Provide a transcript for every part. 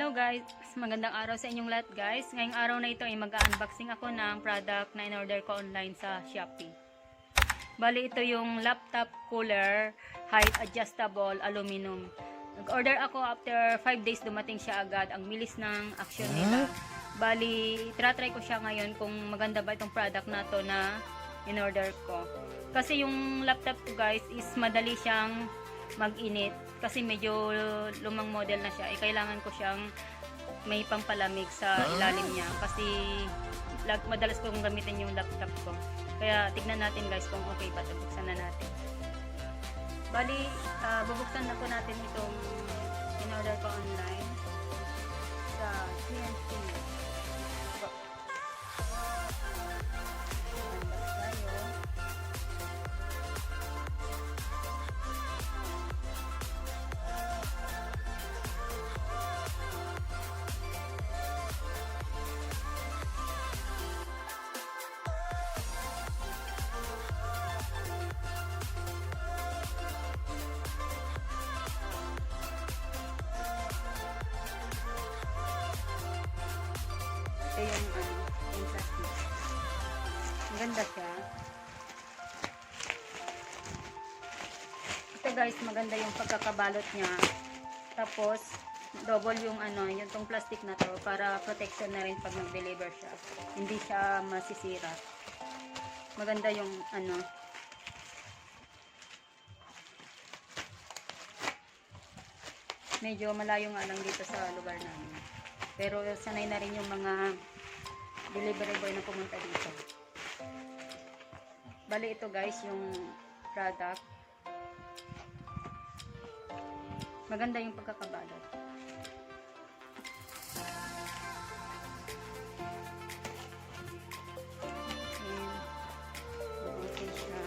Hello guys, magandang araw sa inyong lahat guys. Ngayong araw na ito ay mag-unboxing ako ng product na in-order ko online sa Shopee. Bali ito yung laptop cooler, height adjustable aluminum. Nag-order ako after 5 days, dumating siya agad. Ang bilis ng action nila. Bali, try ko siya ngayon kung maganda ba itong product na to na in-order ko. Kasi yung laptop ko guys is madali siyang mag-init kasi medyo lumang model na siya. Kailangan ko siyang may pampalamig sa ilalim niya kasi madalas kong gamitin yung laptop ko. Kaya tignan natin guys kung okay ba ito. Buksan na natin. Bali, bubuksan na po natin itong in-order ko online sa CNC. Ito yung plastic. Ang ganda siya. Ito guys, maganda yung pagkakabalot niya. Tapos, double yung yung tong plastic na to para protection na rin pag nag-deliver siya. Hindi siya masisira. Maganda yung medyo malayo nga lang dito sa lugar namin. Pero sanay na rin yung mga delivery boy na pumunta dito. Bali ito guys yung product. Maganda yung pagkakabalot. Okay siya.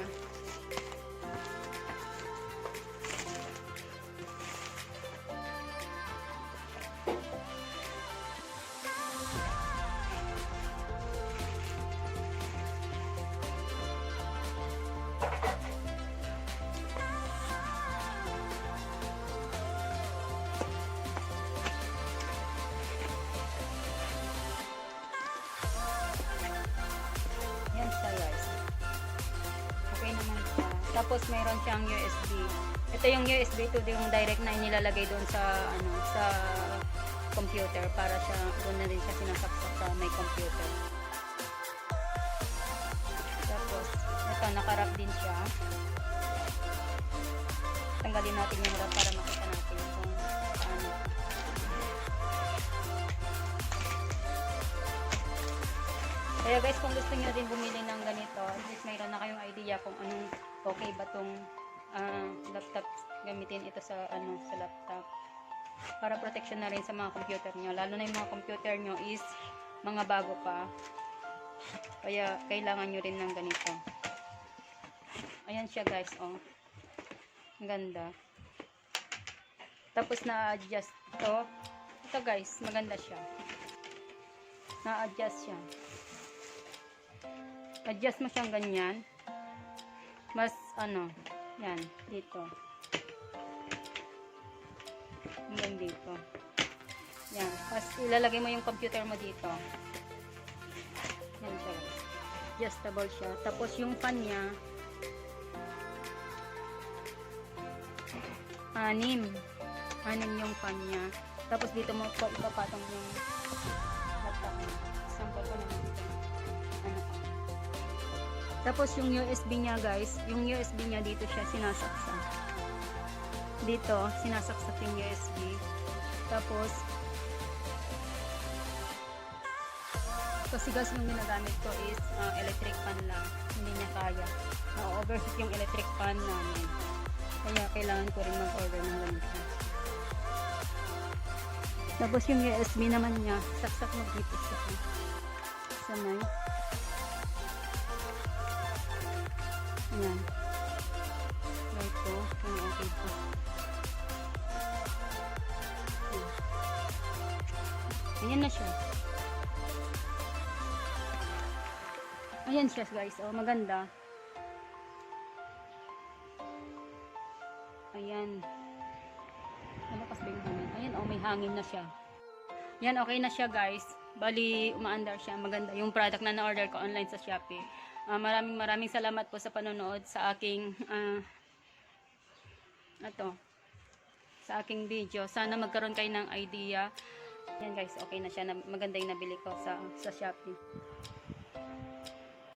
Yan siya guys. Okay naman siya. Tapos mayroon siyang USB. Ito yung USB, ito yung direct na inilalagay doon sa sa computer para siya doon na din siya sinasaksak sa may computer. Tapos ito naka-wrap din siya. Tanggalin natin yung wrap para makita natin kung paano. Kaya guys, kung gusto niyo din bumili ng ganito, at least mayroon na kayong idea kung anong okay ba tong laptop, gamitin ito sa sa laptop. Para protection na rin sa mga computer niyo, lalo na yung mga computer niyo is mga bago pa. Kaya kailangan niyo rin ng ganito. Ayan siya guys, oh. Ang ganda. Tapos na-adjust to. Ito guys, maganda siya. Na-adjust siya. Adjust mo siyang ganyan. Mas yan, dito. Hanggang dito. Yan. Tapos ilalagay mo yung computer mo dito. Yan siya. Adjustable siya. Tapos yung fan niya, 6 yung fan niya. Tapos dito mo ipapatong yung laptop mo. Sample ko naman dito. Tapos yung USB niya guys, yung USB niya dito siya sinasaksak. Dito, sinasaksak yung USB. Tapos, kasi gas yung ginagamit ko is electric fan lang. Hindi niya kaya. Na-overheat yung electric fan namin. Kaya kailangan ko rin mag-order ng ganito. Tapos yung USB naman niya, saksak mo dito siya. Sa may. Ayan. Ito. Okay po. Ayan na siya. Ayan siya guys. Oh, maganda. Ayan. Malakas ba yung hangin? Ayan, oh, may hangin na siya. Yan, okay na siya guys. Bali, umaandar siya. Maganda yung product na na-order ko online sa Shopee. Maraming salamat po sa panonood sa aking sa aking video. Sana magkaroon kayo ng idea. Yan guys, okay na siya. Maganda yung nabili ko sa Shopee.